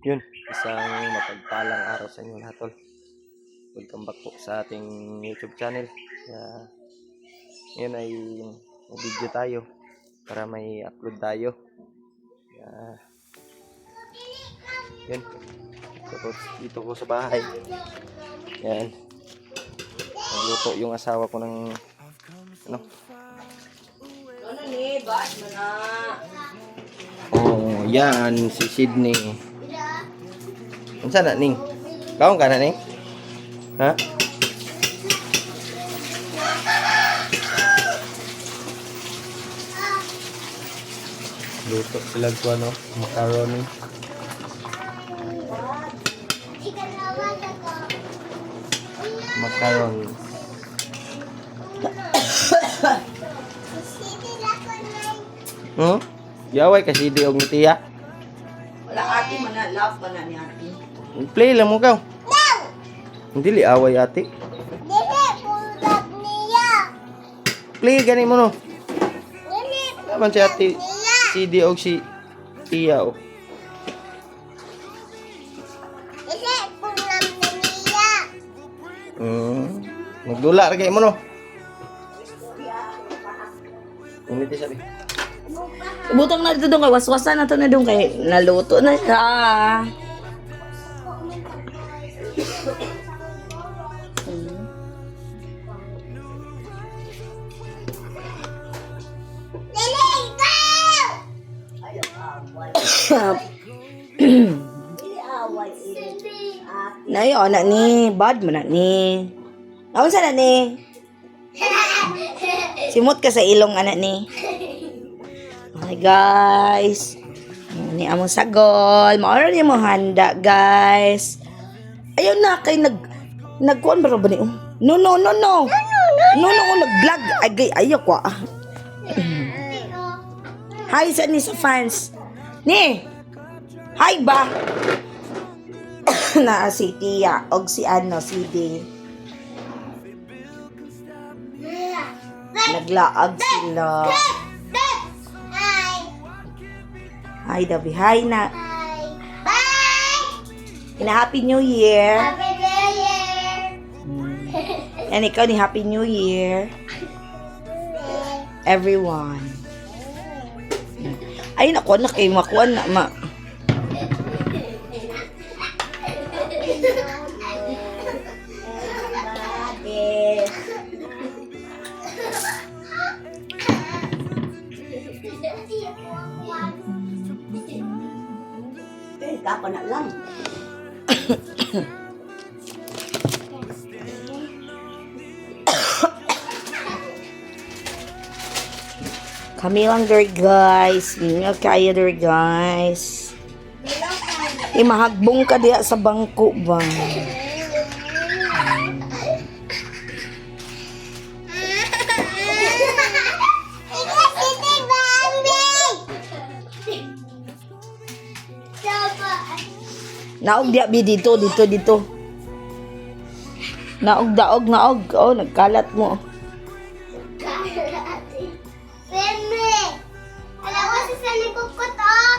Yun, isang mapagpalang araw sa inyo lahat, tol. Welcome back po sa ating YouTube channel. Ngayon ay video tayo para may upload tayo. Yun, dito ko sa bahay. Yan, nagluto yung asawa ko ng ano? Ano ni? Ba't mo na? Oh, yan si Sydney. Unsa na ning? Kaon ka na ning? Ha? Luto sila ko ano, macaroni. Macaroni. Yaway kasi di og tiya. Wala ate mo na. Love ka na ni ate. Play lang mo ka. Hindi li away ate. Dili, pulap niya. Play gani mo no. Dili, Naman si ate si di og si tiya o. dili, pulap niya. Magdula ra kay mo no. Umiti sabi. Butang na dito doon kay waswasan na to na doon kay naluto na siya. Dili, ikaw! Na yun, na ni. Bad mo na ni. Naon sa na ni? Simot ka sa ilong anak ni. Okay guys. Ni among sagol. Maoro ni mo handa guys. Ayun na kay nagkuan ba ba ni? No. No, nag-vlog. Ay, ayaw ko ah. Hi sa ni sa fans. Ni. Hi ba? Na si Tia og si ano si D. Naglaag sila. Hi. Hi Dabi. Hi na. Hi. Bye! Ina Happy New Year. Happy New Year! And ikaw ni Happy New Year. Everyone. Ay nakuha na kayo makuha na ma. Kapon na lang. Kami lang there guys. Minyo kaya there guys. Mahagbong ka diya sa bangko ba? Naog diya bi dito. Naog. Oh, nagkalat mo. Seme! Alam ko si Sally Kukut, oh!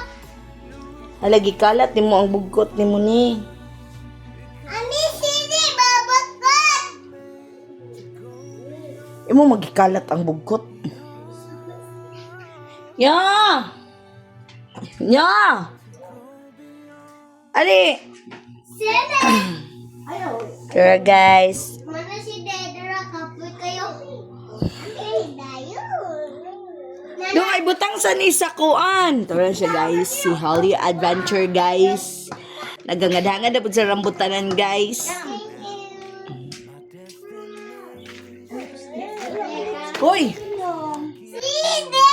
Halagi kalat ni mo ang bugkot ni mo ni. Ani, sini, babakot! Imo magikalat ang bugkot. Ya! Ali! Sene! Tara guys. Mana si Dedra, kapoy kayo. Ay, dayon. Doon ay butang sa ni sa kuan. Tara siya guys. Si Holly Adventure guys. Nagangad-hangad na po sa rambutanan guys. Hoy! Sine!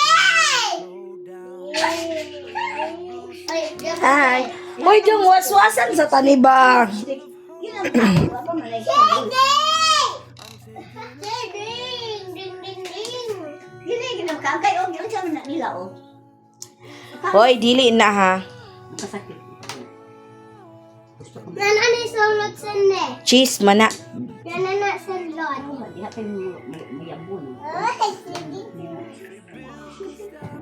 Hi! Hoy, dong waswasan sa tanibang. Sine! Hoy, dili na ha. Nana ni sulot sene. Cheese mana. Nana sulot. Ay, sige.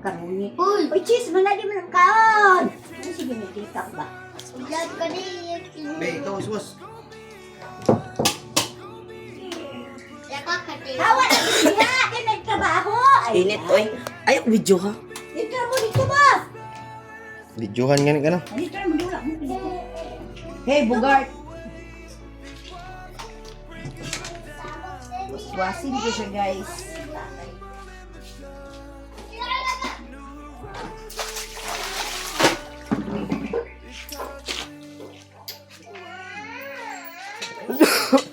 Karuni. Uy, cheese mo na di mo ng kaon. Ano sige, may tikap ba? Vlog ko din. Be, ikaw uswas. Nakakati. Hawa na siya! Kaya nagtrabaho! Init, oy. Ay, video ha. Dito mo, dito ba? Videohan nga ka na. Dito mo, dito mo. Hey, Bugart. Waswasin ko siya, guys.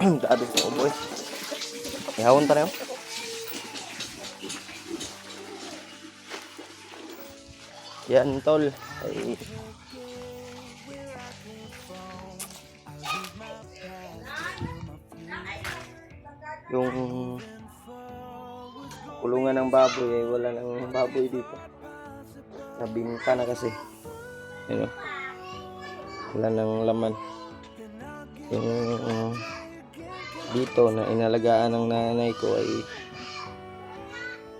Dabi ko, boy. Ihawon ta na yun. Yan, tol. Ay, yung kulungan ng baboy ay wala nang baboy dito. Nabinta na kasi. Ano? Wala nang laman. Yung dito na inalagaan ng nanay ko ay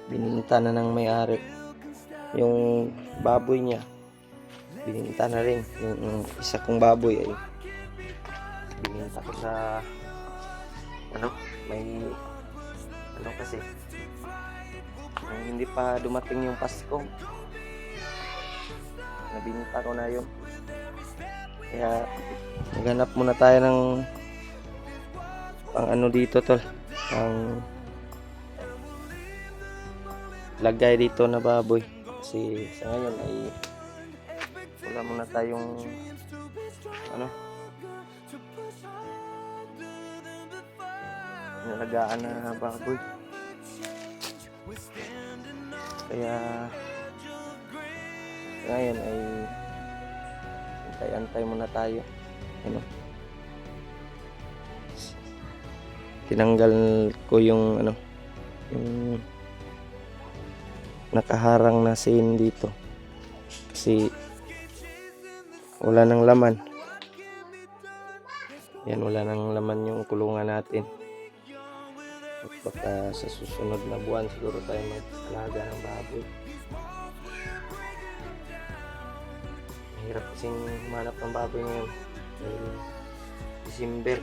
bininta na ng may-ari. Yung baboy niya bininta na rin. Yung isa kong baboy ay bininta ko sa may kasi yung hindi pa dumating yung Pasko, nabinta ko na yun. Kaya maghanap muna tayo ng pang dito, tol, pang lagay dito na baboy, kasi sa ngayon ay wala muna tayong nalagaan na baboy. Kaya ngayon ay antay-antay muna tayo. Tinanggal ko yung yung nakaharang na scene dito kasi wala nang laman. Yan, wala nang laman yung kulungan natin. At baka sa susunod na buwan siguro tayo mag-alaga ng baboy. Mahirap kasing manap ng baboy ngayon. December,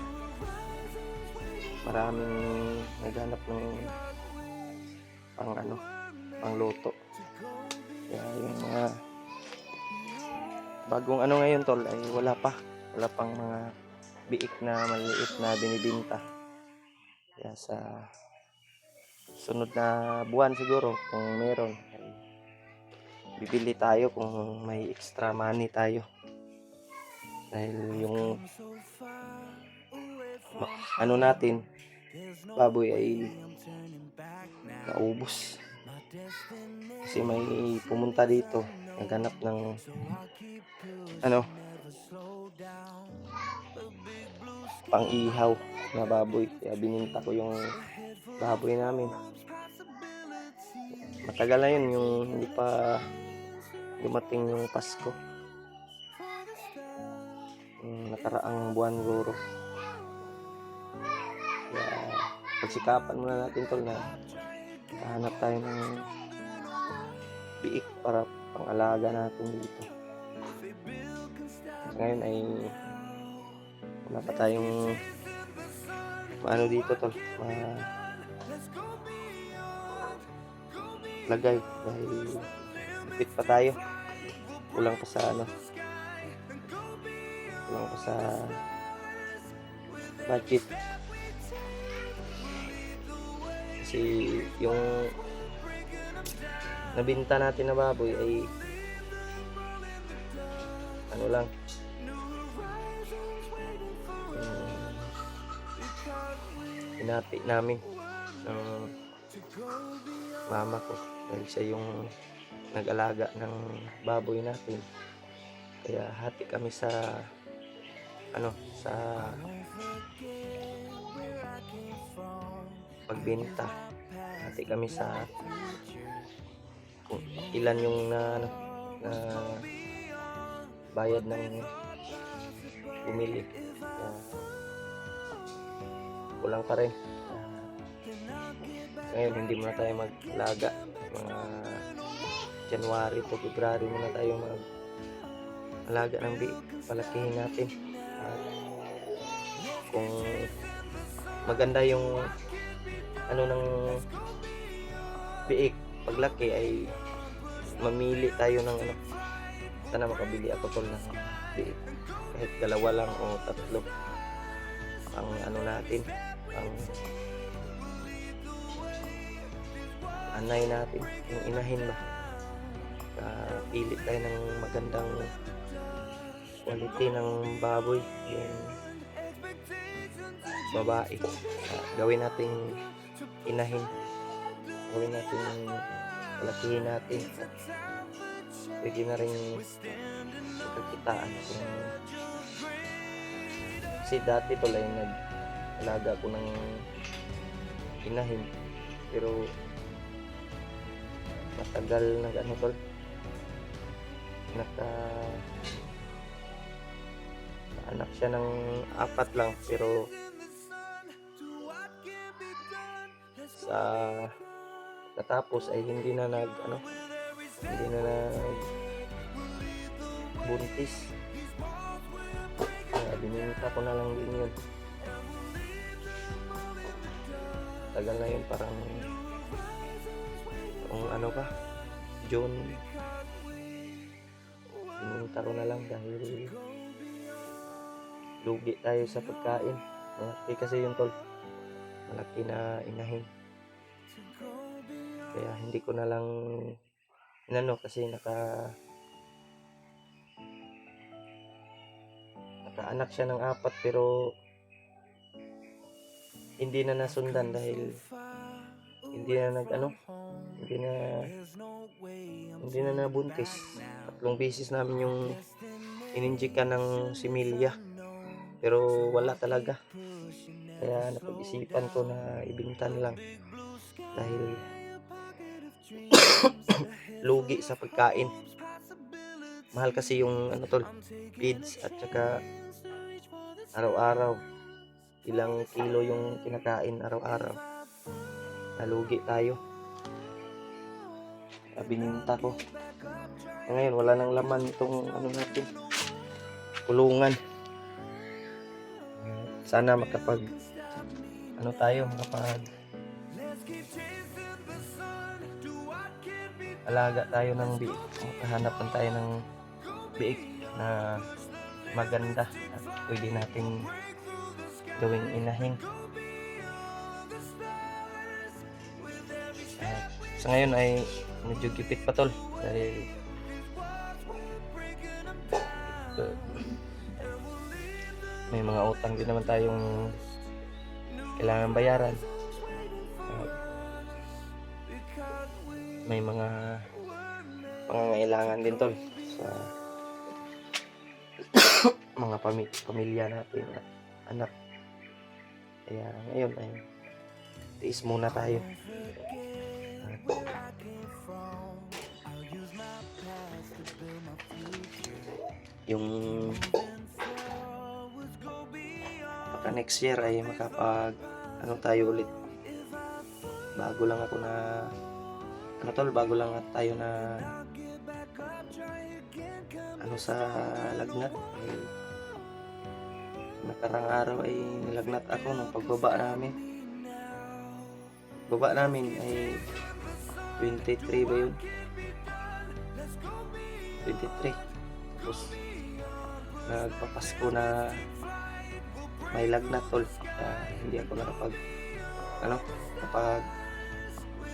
maraming naghanap ng pang luto. Kaya yung mga bagong ngayon, tol, ay wala pang mga biik na maliit na binibinta. Kaya sa sunod na buwan siguro, kung meron, ay bibili tayo kung may extra money tayo. Dahil yung natin, baboy ay naubos. Kasi may pumunta dito, naghanap ng pang-ihaw na baboy. Kaya bininta ko yung baboy namin. Matagal na yun, yung hindi pa dumating yung Pasko. Yung nakaraang buwan siguro. Kaya pagsikapan muna natin, tol, na hanap tayo ng biik para pang-alaga natin dito. Ngayon ay wala pa tayong dito, tol, lagay dahil lipit pa tayo. Kulang pa sa budget. Kasi yung nabinta natin na baboy ay lang, hinati namin ng mama ko dahil siya yung nag-alaga ng baboy natin. Kaya hati kami sa sa pagbenta. Hati kami sa kung ilan yung na bayad ng bumili. Kulang pa rin. Ngayon hindi muna tayo maglaga. Mga January to February muna tayo alaga ng biik, palakihin natin. At kung maganda yung ano ng biik, paglaki ay mamili tayo ng ano. Sana makabili ako tol ng biik. Kahit 2 lang o 3. Ang ano natin, ang anay natin, yung inahin ba. Pili tayo ng magandang quality ng baboy, yung babae. Gawin nating inahin, gawin natin palakihin natin. Pwede na rin pagkitaan kasi dati tol ay nag-alaga ko ng inahin, pero matagal nag-ano tol, anak siya ng 4 lang, pero sa katapos ay hindi na buntis. Kaya bininta ko na lang din yun. Tagal na yun, parang kung ano pa, June. Bininta ko na lang dahil lugi tayo sa pagkain. Malaki kasi yung tol, malaki na inahin. Kaya hindi ko na lang kasi nakaanak siya ng 4, pero hindi na nasundan dahil hindi na nabuntis. 3 beses namin yung ininjikan ng similya, pero wala talaga. Kaya napag-isipan ko na ibintan lang dahil lugi sa pagkain. Mahal kasi yung feeds, at saka araw-araw ilang kilo yung kinakain araw-araw. Nalugi tayo. Bininta ko. Ngayon wala nang laman itong natin, kulungan. Sana makapag alaga tayo ng biik. Makahanapan tayo ng biik na maganda at pwede nating gawing inahin. Sa ngayon ay medyo gipit pa tol dahil may mga utang din naman tayong kailangan bayaran. May mga pangangailangan din tol sa mga pamilya natin at anak. Kaya ngayon ay tiis muna tayo. Yung baka next year ay makapag tayo ulit. Bago lang tayo na sa lagnat. Nakarang araw ay nilagnat ako nung pagbaba namin. Baba namin ay 23 ba yun? 23. Tapos nagpapasko na may lagnat tol. Hindi ako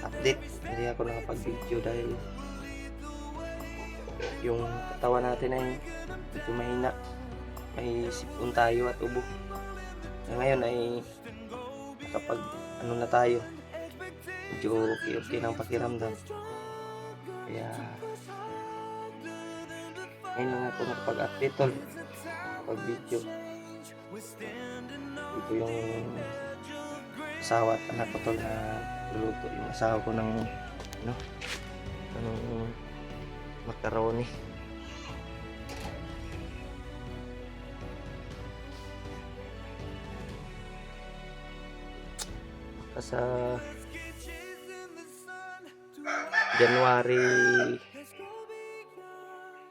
update, hindi ako nakapag-video dahil yung katawan natin ay medyo mahina, may sipon tayo at ubo. Ngayon ay nakapag na tayo, medyo okay ng pakiramdam. Kaya ngayon lang ako nakapag-update tol, pag-video. Ito yung asawa at anak ko tol na luluto. Yung asawa ko ng macaroni. Sa January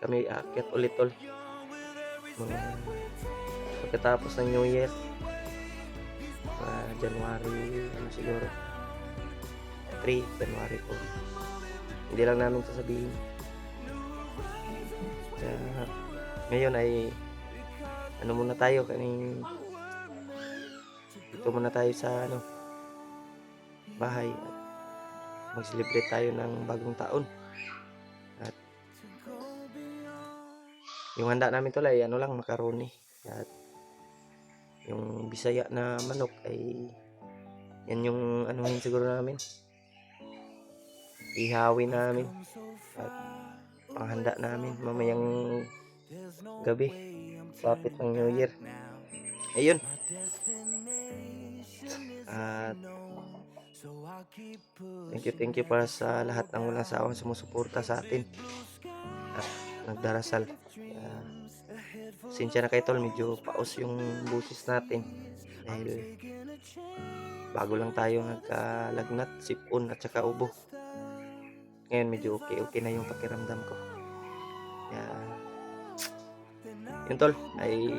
kami aakyat ulit tol. Mga pagkatapos ng New Year, January, ano siguro, 3, January 4. Hindi lang namin sasabihin. Kaya, ngayon ay, ano muna tayo, ito muna tayo sa, bahay. Mag-celebrate tayo ng bagong taon. At, yung handa namin tol ay, macaroni. At, yung Bisaya na manok ay, yan yung, siguro namin. Ihawin namin. At, panghanda namin mamayang gabi lapit ng New Year. Ayun. At thank you para sa lahat ng walang sawang sumusuporta sa atin at nagdarasal. Sinsya na kayo tol, medyo paos yung busis natin dahil bago lang tayo nagkalagnat, sipon at saka ubo. Ngayon medyo okay na yung pakiramdam ko. Kaya yun tol, ay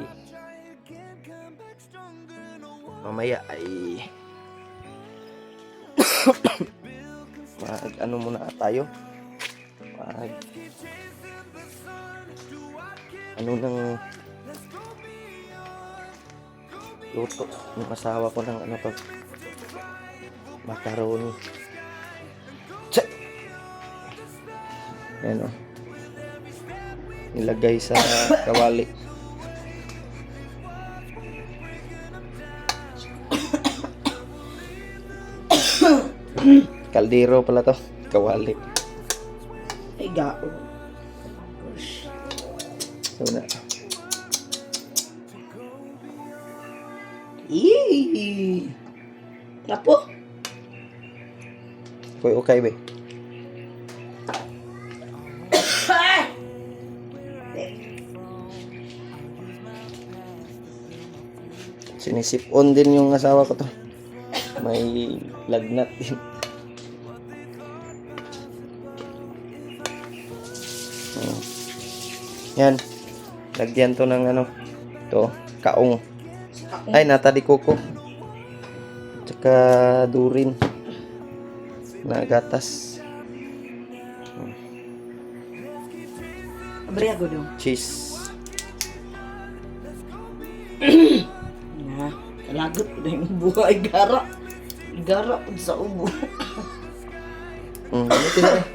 mamaya ay muna tayo, ng luto yung asawa ko ng macaroni. Check. Yan o, nilagay sa kawali. Kaldero pala to, kawali. Ay, gao. So na. Yee! Lapo. Okay ba? Sinisip-on din yung asawa ko to. May lagnat din. Yan. Lagyan to ng to, kaong. Ay, nata di koko. Tsaka durin na gatas. Abriago dong. Cheese. Na, lagot ko na yung buhay. Gara. Gara po sa ubo. Ganito na eh.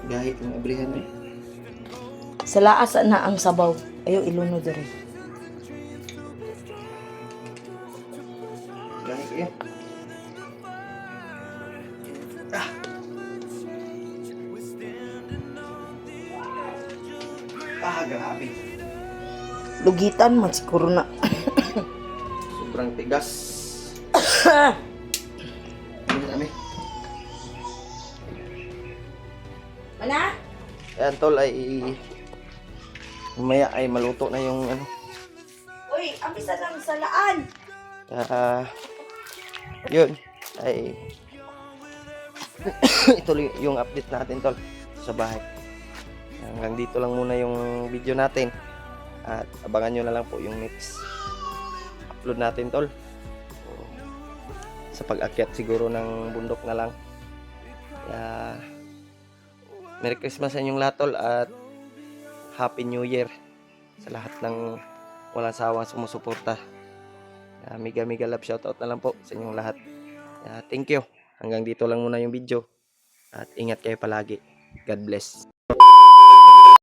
Gahit yung abrihan eh. Sa laas na ang sabaw. Ayaw ilunod rin. Gahit yun. Grabe. Lugitan man siguro na. Sobrang tigas. Ano kami? Mana? Ayan tol, ay mamaya ay maluto na yung Uy, ang isa lang sa laan. yun ay ito yung update natin tol sa bahay. Hanggang dito lang muna yung video natin at abangan nyo na lang po yung next upload natin tol. Sa pag-akyat siguro ng bundok na lang. Kaya Merry Christmas sa inyong lahat tol at Happy New Year sa lahat ng walang sawang sumusuporta. Mega love shoutout na lang po sa inyong lahat. Thank you. Hanggang dito lang muna yung video at ingat kayo palagi. God bless.